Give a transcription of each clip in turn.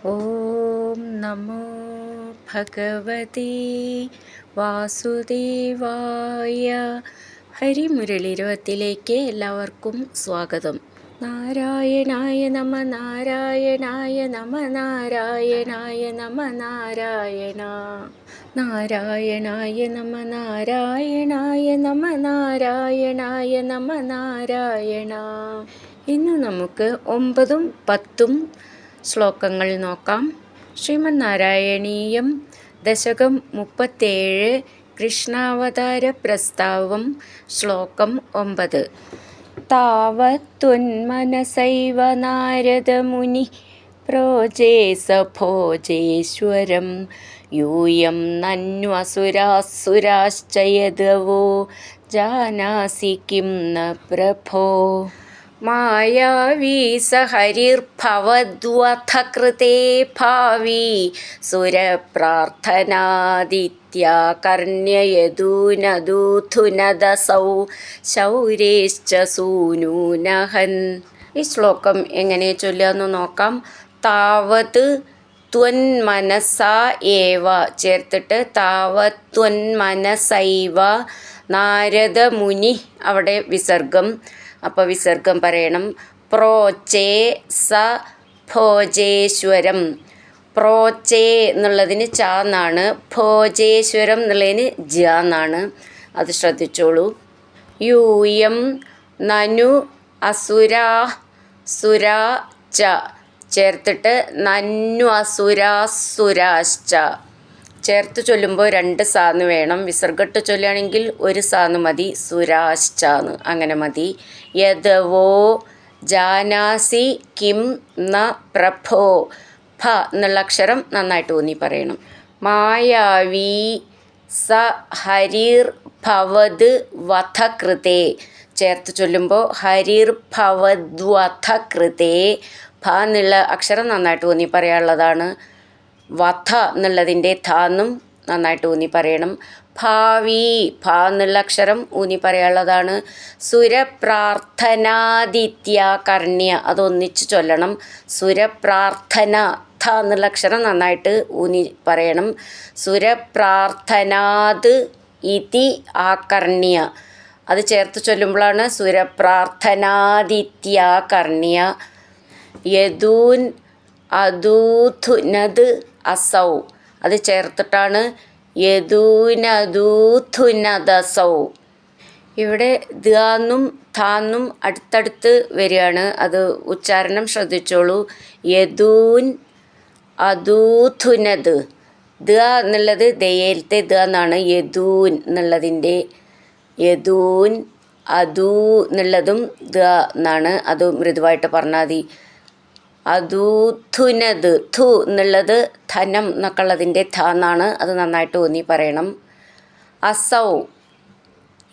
ഓം നമോ ഭഗവതേ വാസുദേവായ. ഹരിമുരളിരവത്തിലേക്ക് എല്ലാവർക്കും സ്വാഗതം. നാരായണായ നമ നാരായണായ നമ നാരായണായ നമ നാരായണ നാരായണായ നമ നാരായണായ നമ നാരായണായ നമ നാരായണ. ഇന്ന് നമുക്ക് 9ഉം 10ഉം ശ്ലോകങ്ങൾ നോക്കാം. ശ്രീമന്നാരായണീയം ദശകം 37 കൃഷ്ണാവതാര പ്രസ്താവം. ശ്ലോകം 9. താവത്ത്വന്മനസൈവ നാരദമുനി പ്രോജേസ ഭോജേശ്വരം യൂയം നന്വസുരാസുരാശ്ച യദവോ ജാനാസി കിം ന പ്രഭോ. മായാവീ സഹരിർഭവദ്വഥ കൃതേ ഭാവി സുരപ്രാർത്ഥനാദിത്യാകർണ്യയദൂനദൂഥുനദസൗ ശൗരേശ്ച സൂനൂനഹൻ. ഈ ശ്ലോകം എങ്ങനെ ചൊല്ലാന്ന് നോക്കാം. താവത് ത്വന്മനസ ഏവ ചേർത്തിട്ട് താവത്ത്വന്മനസൈവ നാരദമുനി അവിടെ വിസർഗം. അപ്പോൾ വിസർഗം പറയണം. പ്രോച്ചേ സ ഭോജേശ്വരം. പ്രോച്ചേ എന്നുള്ളതിന് ച എന്നാണ്, ഭോജേശ്വരം എന്നുള്ളതിന് ജ എന്നാണ്. അത് ശ്രദ്ധിച്ചോളൂ. യൂയം നനു അസുരാ സുരാ ച ചേർത്തിട്ട് നന്നു അസുരാസുരാശ്ച ചേർത്ത് ചൊല്ലുമ്പോൾ 2 സാന്ന് വേണം. വിസർഗട്ട് ചൊല്ലുകയാണെങ്കിൽ 1 സാന്ന് മതി. സുരാശ്ചാന്ന് അങ്ങനെ മതി. യദവോ ജാനാസി കിം ന പ്രഭോ. ഭ എന്നുള്ള അക്ഷരം നന്നായിട്ട് ഊന്നി പറയണം. മായാവീ സ ഹരിർ ഭവത് വധ കൃതേ ചേർത്ത് ചൊല്ലുമ്പോൾ ഹരിർ ഭവദ്വധ കൃതേ. ഭ എന്നുള്ള അക്ഷരം നന്നായിട്ട് ഊന്നി പറയാനുള്ളതാണ്. വധ എന്നുള്ളതിൻ്റെ ധാന്നും നന്നായിട്ട് ഊന്നി പറയണം. ഭാവി ഭ എന്നുള്ള അക്ഷരം ഊന്നി പറയാനുള്ളതാണ്. സുരപ്രാർത്ഥനാദിത്യാകർണ്യ അതൊന്നിച്ച് ചൊല്ലണം. സുരപ്രാർത്ഥന ധ എന്നുള്ള അക്ഷരം നന്നായിട്ട് ഊന്നി പറയണം. സുരപ്രാർത്ഥനാത് ഇതി ആകർണ്യ അത് ചേർത്ത് ചൊല്ലുമ്പോഴാണ് സുരപ്രാർത്ഥനാദിത്യാകർണ്യ. യദൂൻ അദൂഥുനദ് അസൗ അത് ചേർത്തിട്ടാണ് യദൂനദൂഥുനദസൗ. ഇവിടെ ദ്ന്നും താന്നും അടുത്തടുത്ത് വരികയാണ്. അത് ഉച്ചാരണം ശ്രദ്ധിച്ചോളൂ. യദൂൻ അദൂഥുനദ്. ദ എന്നുള്ളത് ദയയിലത്തെ ദ എന്നാണ്. യദൂൻ എന്നുള്ളതിൻ്റെ യദൂൻ അദൂ എന്നുള്ളതും ദ എന്നാണ്. അത് മൃദുവായിട്ട് പറഞ്ഞാൽ മതി. അദൂഥുനത് ഥു എന്നുള്ളത് ധനം എന്നൊക്കെ ഉള്ളതിൻ്റെ ധ എന്നാണ്. അത് നന്നായിട്ട് ഊന്നി പറയണം. അസൗ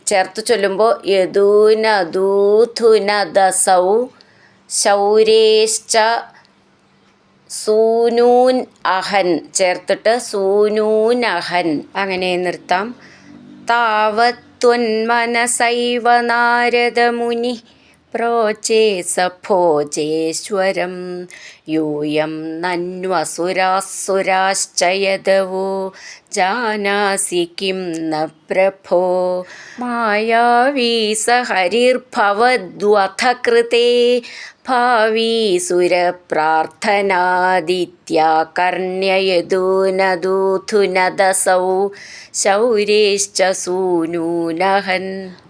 ചേർത്ത് ചൊല്ലുമ്പോൾ യദൂനദൂഥുനദസൗ ശൗരേശ്ച സൂനൂൻ അഹൻ ചേർത്തിട്ട് സൂനൂനഹൻ അങ്ങനെ നിർത്താം. താവത്ത്വന്മനസൈവ നാരദമുനി പ്രോചേസ ഭോജേശ്വരം യൂയം നന്വസുരാസുരാശ്ച യദവോ ജാനാസി കിം ന പ്രഭോ. മായാവീ സഹരിർഭവദ്വഥ കൃതേ ഭാവി സുരപ്രാർത്ഥനാദിത്യാകർണ്യയദൂനദൂഥുനദസൗ ശൗരേശ്ച സൂനൂനഹൻ.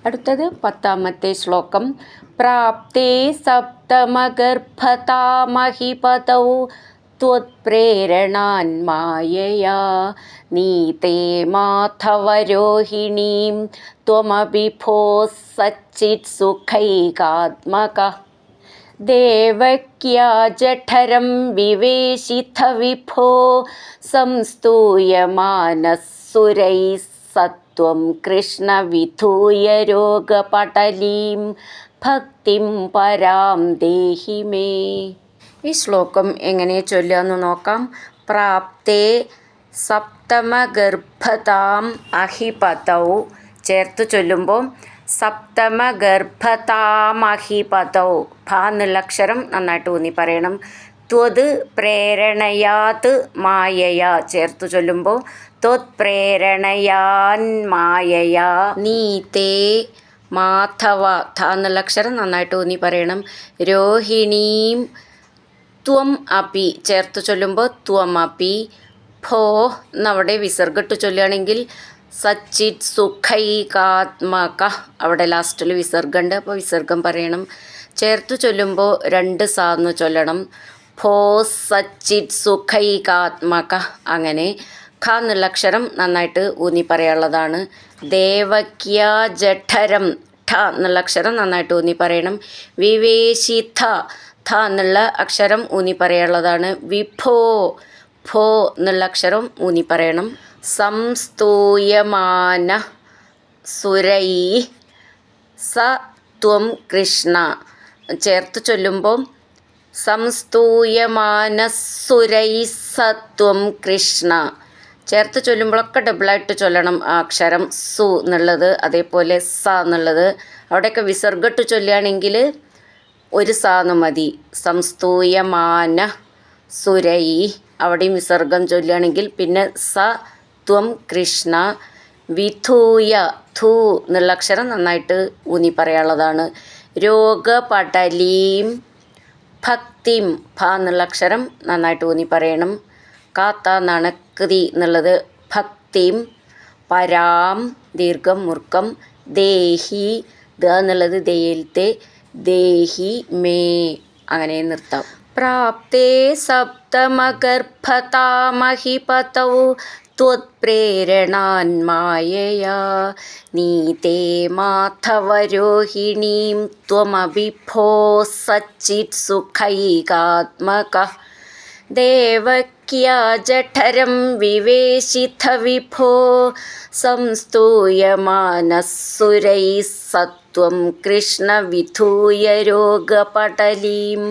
അടുത്തത് 10ാമത്തെ ശ്ലോകം. പ്രാപ്തേ സപ്തമഗർഭതാമഹിപതൗ ത്വത്പ്രേരണാൻ മായയാ നീതേ മാധവരോഹിണീം ത്വമപി ഭോഃ സച്ചിത്സുഖൈകാത്മകഃ. ദേവക്യാ ജഠരം വിവേശിത വിഭോ സംസ്തൂയമാനഃസുരൈഃ സത്വം കൃഷ്ണ വിധൂയ രോഗപടലീം ഭക്തിം പരാം ദേഹി മേ. ഈ ശ്ലോകം എങ്ങനെ ചൊല്ലുകയെന്ന് നോക്കാം. പ്രാപ്തേ സപ്തമഗർഭതാം അഹിപതൗ ചേർത്ത് ചൊല്ലുമ്പോൾ സപ്തമഗർഭതാമഹിപതൗ ഭ എന്നുള്ള അക്ഷരം നന്നായിട്ട് ഊന്നി പറയണം. ത്വത് പ്രേരണയാത് മായയാ ചേർത്തു ചൊല്ലുമ്പോൾ ത്വത് പ്രേരണയാൻ മായയാ നീ തേ മാധവ ധ എന്നുള്ള അക്ഷരം നന്നായിട്ട് ഊന്നി പറയണം. രോഹിണീം ത്വം അപി ചേർത്ത് ചൊല്ലുമ്പോൾ ത്വം അപി ഭോ എന്നവിടെ വിസർഗിട്ട് ചൊല്ലുകയാണെങ്കിൽ സച്ചിത് സുഖൈകാത്മക അവിടെ ലാസ്റ്റിൽ വിസർഗമുണ്ട്, അപ്പോൾ വിസർഗം പറയണം. ചേർത്ത് ചൊല്ലുമ്പോൾ 2 സാന്ന് ചൊല്ലണം. ഭോ സച്ചിത് സുഖൈകാത്മക അങ്ങനെ. ഖ എന്നുള്ള അക്ഷരം നന്നായിട്ട് ഊന്നി പറയാനുള്ളതാണ്. ദേവക്യ ജഠരം ഠ എന്നുള്ള അക്ഷരം നന്നായിട്ട് ഊന്നി പറയണം. വിവേശിഥ ഥ എന്നുള്ള അക്ഷരം ഊന്നി പറയാനുള്ളതാണ്. വിഭോ ഭോ എന്നുള്ള അക്ഷരം ഊന്നി പറയണം. സംസ്തൂയമാന സുരൈ സ ത്വം കൃഷ്ണ ചേർത്ത് ചൊല്ലുമ്പോൾ സംസ്തൂയമാനസുരൈ സത്വം കൃഷ്ണ ചേർത്ത് ചൊല്ലുമ്പോഴൊക്കെ ഡബിളായിട്ട് ചൊല്ലണം ആ അക്ഷരം സു എന്നുള്ളത്, അതേപോലെ സ എന്നുള്ളത്. അവിടെയൊക്കെ വിസർഗിട്ട് ചൊല്ലുകയാണെങ്കിൽ 1 സാന്ന് മതി. സംസ്തൂയമാന സുരൈ അവിടെയും വിസർഗം ചൊല്ലുകയാണെങ്കിൽ പിന്നെ സ ത്വം കൃഷ്ണ. വിധൂയ ധൂ എന്നുള്ള അക്ഷരം നന്നായിട്ട് ഊന്നി പറയാനുള്ളതാണ്. രോഗപടലീം ഭക്തിം ഭ എന്നുള്ള അക്ഷരം നന്നായിട്ട് ഊന്നി പറയണം. കാത്ത എന്നാണ് കൃതി എന്നുള്ളത്. ഭക്തിം പരാം ദീർഘം മുർക്കം ദേഹി ദ എന്നുള്ളത് ദയിലത്തെ ദേഹി മേ അങ്ങനെ നിർത്താം. പ്രാപ്തേ സപ്തമഗർഭതാമഹിപതൗ ത്വത്പ്രേരണാൻ മായയാ നീതേ മാധവരോഹിണീം ത്വമഭിഭോ സച്ചിത് സുഖൈകാത്മകഃ ദേവക്യാ ജഠരം വിവേശിഥ വിഭോ സംസ്തൂയമാനസുരൈ സത്വം കൃഷ്ണ വിധൂയ രോഗപടലീം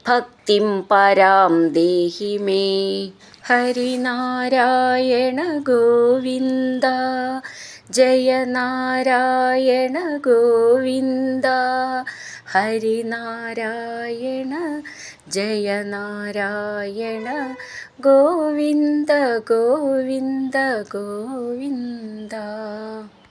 ഭക്തിം പരാം ദേഹി മേ. ഹരിനാരായണ ഗോവിന്ദ ജയ നാരായണ ഗോവിന്ദ ഹരിനാരായണ ജയ നാരായണ ഗോവിന്ദ ഗോവിന്ദ ഗോവിന്ദ.